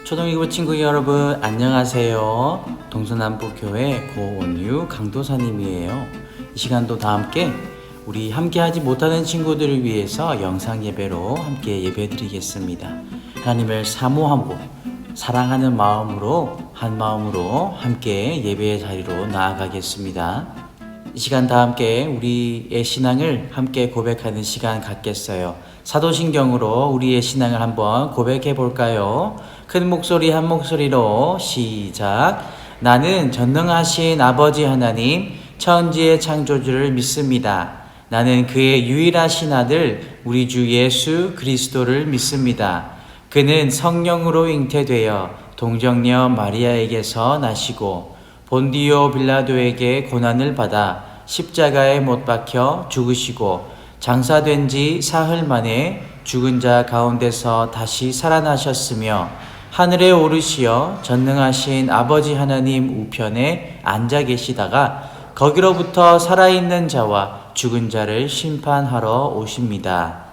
초등일부 친구 여러분 안녕하세요. 동서남북교회 고원유 강도사님이에요. 이 시간도 다 함께 우리 함께하지 못하는 친구들을 위해서 영상 예배로 함께 예배드리겠습니다. 하나님을 사모하고 사랑하는 마음으로 한 마음으로 함께 예배의 자리로 나아가겠습니다. 이 시간 다 함께 우리의 신앙을 함께 고백하는 시간 갖겠어요. 사도신경으로 우리의 신앙을 한번 고백해 볼까요? 큰 목소리 한 목소리로 시작. 나는 전능하신 아버지 하나님 천지의 창조주를 믿습니다. 나는 그의 유일하신 아들 우리 주 예수 그리스도를 믿습니다. 그는 성령으로 잉태되어 동정녀 마리아에게서 나시고 본디오 빌라도에게 고난을 받아 십자가에 못 박혀 죽으시고 장사된 지 사흘 만에 죽은 자 가운데서 다시 살아나셨으며 하늘에 오르시어 전능하신 아버지 하나님 우편에 앉아 계시다가 거기로부터 살아있는 자와 죽은 자를 심판하러 오십니다.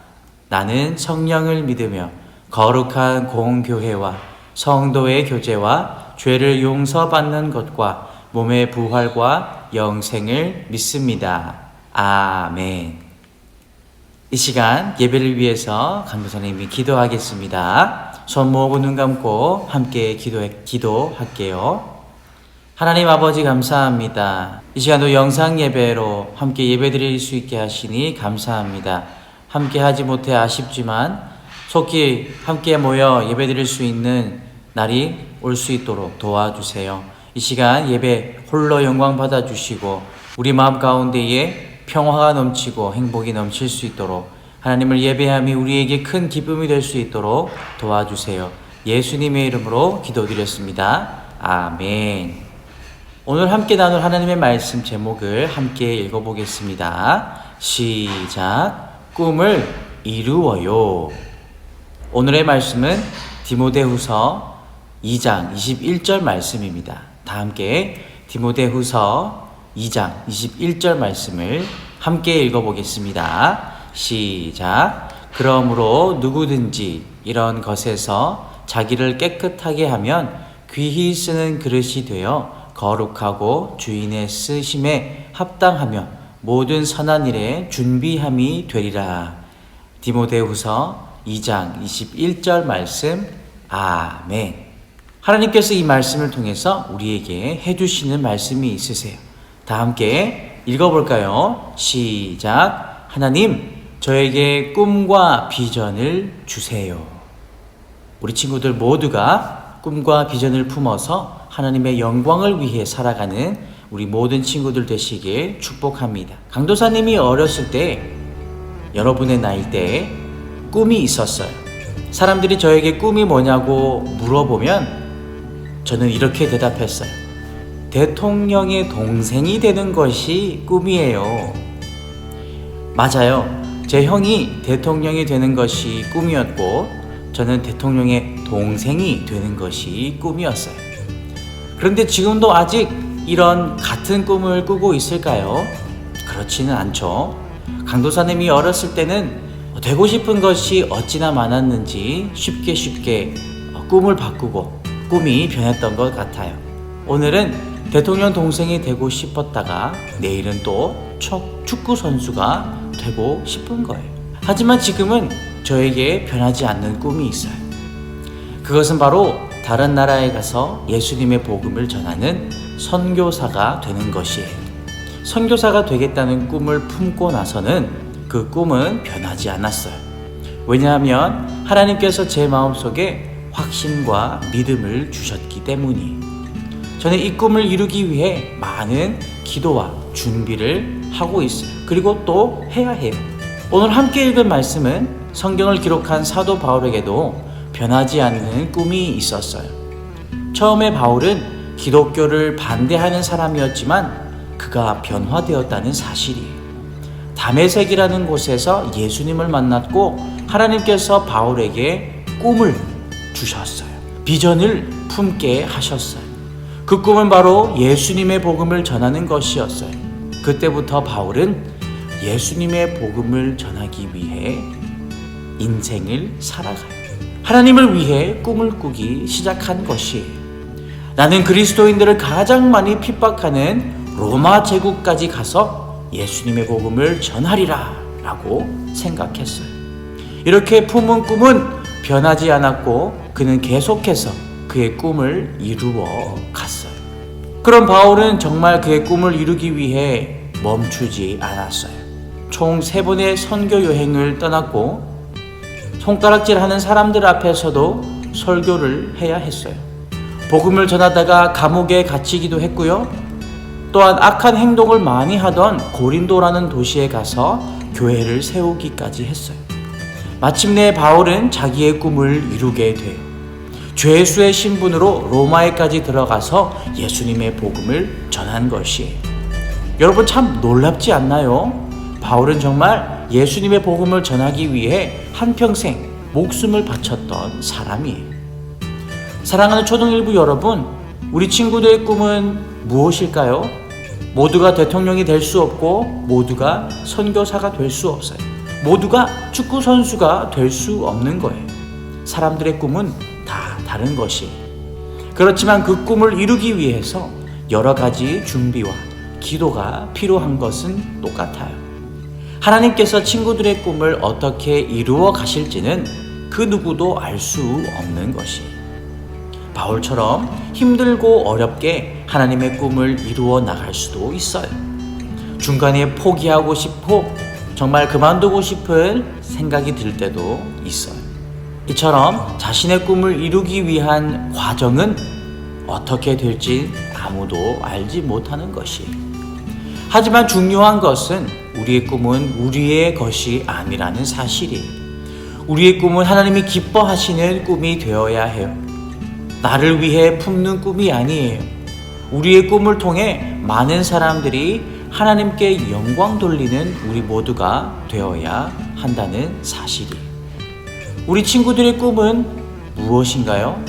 나는 성령을 믿으며 거룩한 공교회와 성도의 교제와 죄를 용서받는 것과 몸의 부활과 영생을 믿습니다. 아멘. 이 시간 예배를 위해서 강도사님이 기도하겠습니다. 손 모으고 눈 감고 함께 기도할게요. 하나님 아버지 감사합니다. 이 시간도 영상 예배로 함께 예배드릴 수 있게 하시니 감사합니다. 함께 하지 못해 아쉽지만 속히 함께 모여 예배드릴 수 있는 날이 올 수 있도록 도와주세요. 이 시간 예배 홀로 영광 받아주시고 우리 마음 가운데에 평화가 넘치고 행복이 넘칠 수 있도록 하나님을 예배함이 우리에게 큰 기쁨이 될 수 있도록 도와주세요. 예수님의 이름으로 기도드렸습니다. 아멘. 오늘 함께 나눌 하나님의 말씀 제목을 함께 읽어보겠습니다. 시작. 꿈을 이루어요. 오늘의 말씀은 디모데후서 2장 21절 말씀입니다. 다 함께 디모데후서 2장 21절 말씀을 함께 읽어보겠습니다. 시작. 그러므로 누구든지 이런 것에서 자기를 깨끗하게 하면 귀히 쓰는 그릇이 되어 거룩하고 주인의 쓰심에 합당하며 모든 선한 일에 준비함이 되리라. 디모데후서 2장 21절 말씀. 아멘. 하나님께서 이 말씀을 통해서 우리에게 해주시는 말씀이 있으세요. 다 함께 읽어볼까요? 시작. 하나님, 저에게 꿈과 비전을 주세요. 우리 친구들 모두가 꿈과 비전을 품어서 하나님의 영광을 위해 살아가는 우리 모든 친구들 되시길 축복합니다. 강도사님이 어렸을 때, 여러분의 나이 때에 꿈이 있었어요. 사람들이 저에게 꿈이 뭐냐고 물어보면 저는 이렇게 대답했어요. 대통령의 동생이 되는 것이 꿈이에요. 맞아요. 제 형이 대통령이 되는 것이 꿈이었고 저는 대통령의 동생이 되는 것이 꿈이었어요. 그런데 지금도 아직 이런 같은 꿈을 꾸고 있을까요? 그렇지는 않죠. 강도사님이 어렸을 때는 되고 싶은 것이 어찌나 많았는지 쉽게 꿈을 바꾸고 꿈이 변했던 것 같아요. 오늘은 대통령 동생이 되고 싶었다가 내일은 또 축구 선수가 되고 싶은 거예요. 하지만 지금은 저에게 변하지 않는 꿈이 있어요. 그것은 바로 다른 나라에 가서 예수님의 복음을 전하는 선교사가 되는 것이에요. 선교사가 되겠다는 꿈을 품고 나서는 그 꿈은 변하지 않았어요. 왜냐하면 하나님께서 제 마음속에 확신과 믿음을 주셨기 때문이에요. 저는 이 꿈을 이루기 위해 많은 기도와 준비를 하고 있어요. 그리고 또 해야 해요. 오늘 함께 읽은 말씀은 성경을 기록한 사도 바울에게도 변하지 않는 꿈이 있었어요. 처음에 바울은 기독교를 반대하는 사람이었지만 그가 변화되었다는 사실이에요. 다메섹이라는 곳에서 예수님을 만났고 하나님께서 바울에게 꿈을 주셨어요. 비전을 품게 하셨어요. 그 꿈은 바로 예수님의 복음을 전하는 것이었어요. 그때부터 바울은 예수님의 복음을 전하기 위해 인생을 살아가요. 하나님을 위해 꿈을 꾸기 시작한 것이에요. 나는 그리스도인들을 가장 많이 핍박하는 로마 제국까지 가서 예수님의 복음을 전하리라 라고 생각했어요. 이렇게 품은 꿈은 변하지 않았고 그는 계속해서 그의 꿈을 이루어 갔어요. 그럼 바울은 정말 그의 꿈을 이루기 위해 멈추지 않았어요. 총 3번의 선교 여행을 떠났고 손가락질하는 사람들 앞에서도 설교를 해야 했어요. 복음을 전하다가 감옥에 갇히기도 했고요. 또한 악한 행동을 많이 하던 고린도라는 도시에 가서 교회를 세우기까지 했어요. 마침내 바울은 자기의 꿈을 이루게 돼요. 죄수의 신분으로 로마에까지 들어가서 예수님의 복음을 전한 것이에요. 여러분 참 놀랍지 않나요? 바울은 정말 예수님의 복음을 전하기 위해 한평생 목숨을 바쳤던 사람이에요. 사랑하는 초등일부 여러분, 우리 친구들의 꿈은 무엇일까요? 모두가 대통령이 될 수 없고 모두가 선교사가 될 수 없어요. 모두가 축구 선수가 될 수 없는 거예요. 사람들의 꿈은 다 다른 것이에요. 그렇지만 그 꿈을 이루기 위해서 여러 가지 준비와 기도가 필요한 것은 똑같아요. 하나님께서 친구들의 꿈을 어떻게 이루어 가실지는 그 누구도 알 수 없는 것이에요. 바울처럼 힘들고 어렵게 하나님의 꿈을 이루어 나갈 수도 있어요. 중간에 포기하고 싶고 정말 그만두고 싶은 생각이 들 때도 있어요. 이처럼 자신의 꿈을 이루기 위한 과정은 어떻게 될지 아무도 알지 못하는 것이에요. 하지만 중요한 것은 우리의 꿈은 우리의 것이 아니라는 사실이에요. 우리의 꿈은 하나님이 기뻐하시는 꿈이 되어야 해요. 나를 위해 품는 꿈이 아니에요. 우리의 꿈을 통해 많은 사람들이 하나님께 영광 돌리는 우리 모두가 되어야 한다는 사실이에요. 우리 친구들의 꿈은 무엇인가요?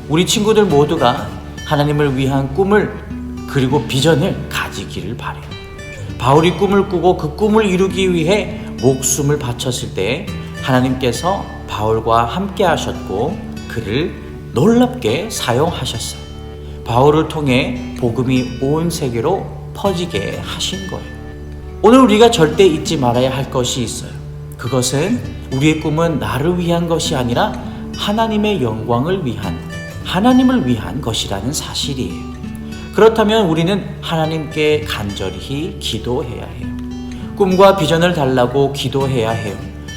우리 친구들 모두가 하나님을 위한 꿈을 그리고 비전을 가지기를 바래요. 바울이 꿈을 꾸고 그 꿈을 이루기 위해 목숨을 바쳤을 때 하나님께서 바울과 함께 하셨고 그를 놀랍게 사용하셨어요. 바울을 통해 복음이 온 세계로 퍼지게 하신 거예요. 오늘 우리가 절대 잊지 말아야 할 것이 있어요. 그것은 우리의 꿈은 나를 위한 것이 아니라 하나님의 영광을 위한, 하나님을 위한 것이라는 사실이에요. 그렇다면 우리는 하나님께 간절히 기도해야 해요. 꿈과 비전을 달라고 기도해야 해요.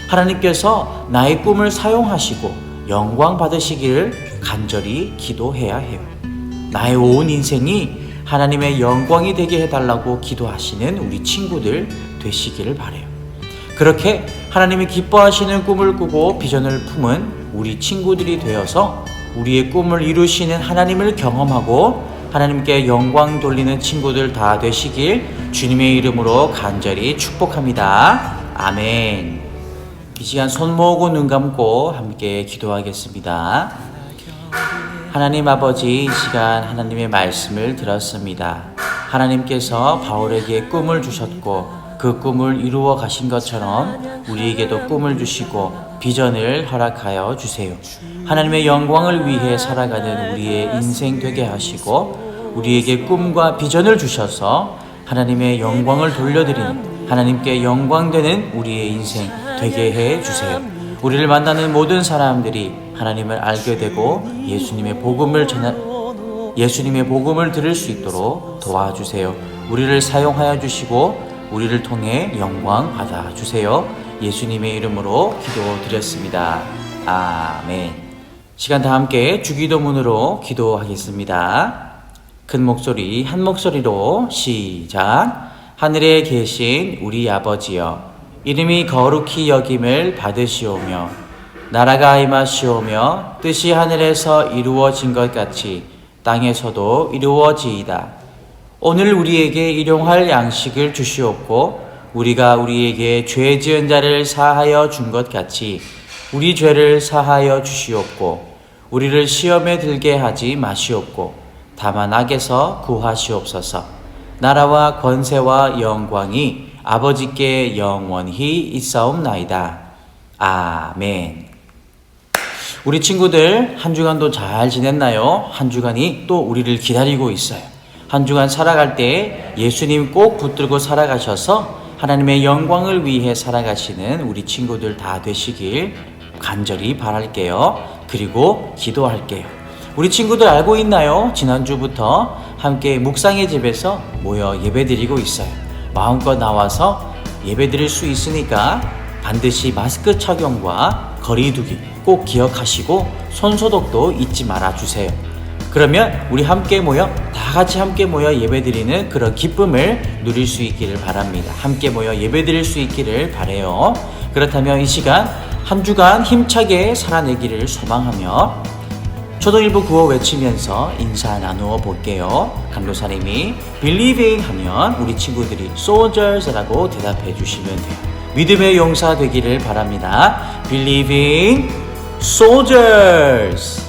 하나님께서 나의 꿈을 사용하시고 영광 받으시기를 간절히 기도해야 해요. 나의 온 인생이 하나님의 영광이 되게 해달라고 기도하시는 우리 친구들 되시기를 바라요. 그렇게 하나님이 기뻐하시는 꿈을 꾸고 비전을 품은 우리 친구들이 되어서 우리의 꿈을 이루시는 하나님을 경험하고 하나님께 영광 돌리는 친구들 다 되시길 주님의 이름으로 간절히 축복합니다. 아멘. 이 시간 손 모으고 눈 감고 함께 기도하겠습니다. 하나님 아버지, 이 시간 하나님의 말씀을 들었습니다. 하나님께서 바울에게 꿈을 주셨고 그 꿈을 이루어 가신 것처럼 우리에게도 꿈을 주시고 비전을 허락하여 주세요. 하나님의 영광을 위해 살아가는 우리의 인생 되게 하시고 우리에게 꿈과 비전을 주셔서 하나님의 영광을 돌려드리는, 하나님께 영광되는 우리의 인생 되게 해 주세요. 우리를 만나는 모든 사람들이 하나님을 알게 되고 예수님의 복음을 들을 수 있도록 도와주세요. 우리를 사용하여 주시고 우리를 통해 영광 받아 주세요. 예수님의 이름으로 기도드렸습니다. 아멘. 시간 다 함께 주기도문으로 기도하겠습니다. 큰 목소리 한 목소리로 시작. 하늘에 계신 우리 아버지여, 이름이 거룩히 여김을 받으시오며 나라가 임하시오며 뜻이 하늘에서 이루어진 것 같이 땅에서도 이루어지이다. 오늘 우리에게 일용할 양식을 주시옵고 우리가 우리에게 죄 지은 자를 사하여 준 것 같이 우리 죄를 사하여 주시옵고 우리를 시험에 들게 하지 마시옵고 다만 악에서 구하시옵소서. 나라와 권세와 영광이 아버지께 영원히 있사옵나이다. 아멘. 우리 친구들 한 주간도 잘 지냈나요? 한 주간이 또 우리를 기다리고 있어요. 한 주간 살아갈 때 예수님 꼭 붙들고 살아가셔서 하나님의 영광을 위해 살아가시는 우리 친구들 다 되시길 간절히 바랄게요. 그리고 기도할게요. 우리 친구들 알고 있나요? 지난주부터 함께 묵상의 집에서 모여 예배드리고 있어요. 마음껏 나와서 예배드릴 수 있으니까 반드시 마스크 착용과 거리 두기 꼭 기억하시고 손소독도 잊지 말아주세요. 그러면 우리 함께 모여 다 같이 함께 모여 예배드리는 그런 기쁨을 누릴 수 있기를 바랍니다. 함께 모여 예배드릴 수 있기를 바라요. 그렇다면 이 시간 한 주간 힘차게 살아내기를 소망하며 초등일부 구호 외치면서 인사 나누어 볼게요. 강도사님이 Believing 하면 우리 친구들이 Soldiers라고 대답해 주시면 돼요. 믿음의 용사 되기를 바랍니다. Believing Soldiers.